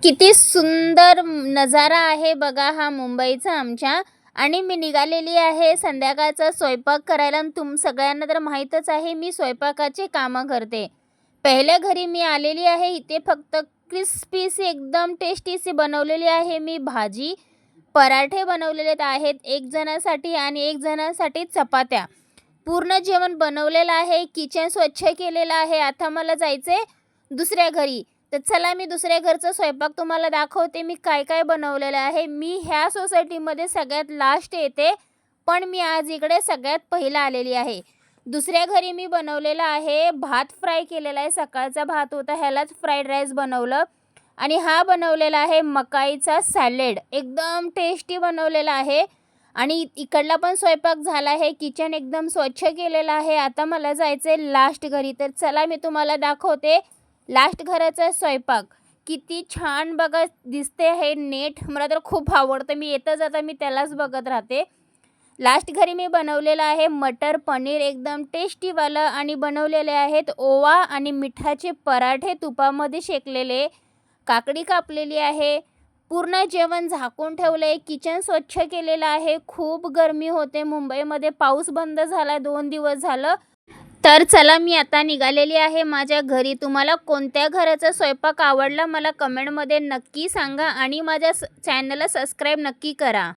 किती सुंदर नजारा आहे बघा हा मुंबईचा आमच्या. आणि मी निघालेली आहे संध्याकाळचा स्वयंपाक करायला. आणि सगळ्यांना तर माहीतच आहे मी स्वयंपाकाचे कामं करते. पहिल्या घरी मी आलेली आहे. इथे फक्त क्रिस्पीशी एकदम टेस्टीशी बनवलेली आहे मी भाजी. पराठे बनवलेले आहेत एक जणासाठी आणि एक जणासाठी चपात्या. पूर्ण जेवण बनवलेलं आहे. किचन स्वच्छ केलेलं आहे. आता मला जायचं दुसऱ्या घरी. तर चला मी दुसऱ्या घरचा स्वयंपाक तुम्हाला दाखवते मी काय काय बनवलेलं आहे. मी ह्या सोसायटीमध्ये सगळ्यात लास्ट येते, पण मी आज इकडे सगळ्यात पहिला आलेली आहे. दुसऱ्या घरी मी बनवलेलं आहे भात फ्राय केलेला आहे. सकाळचा भात होता ह्यालाच फ्राईड राईस बनवलं. आणि हा बनवलेला आहे मकाईचा सॅलेड. एकदम टेस्टी बनवलेला आहे. आणि इकडला पण स्वयंपाक झाला आहे. किचन एकदम स्वच्छ केलेलं आहे. आता मला जायचं आहे लास्ट घरी. तर चला मी तुम्हाला दाखवते लास्ट घराचा स्वयंपाक. किती छान बघा दिसते हे नेट. मला तर खूप आवडतं. मी येता जाता मी त्यालाच बघत राहते. लास्ट घरी मी बनवलेलं आहे मटर पनीर एकदम टेस्टीवालं. आणि बनवलेले आहेत ओवा आणि मिठाचे पराठे तुपामध्ये शेकलेले. काकडी कापलेली आहे. पूर्ण जेवण झाकून ठेवलं आहे. किचन स्वच्छ केलेलं आहे. खूप गरमी होते मुंबईमध्ये. पाऊस बंद झाला 2 दिवस झालं. तर चला मी आता निघालेली आहे माझ्या घरी. तुम्हाला कोणत्या घराचा स्वयंपाक आवडला मला कमेंटमध्ये नक्की सांगा आणि माझ्या चॅनलला सबस्क्राईब नक्की करा.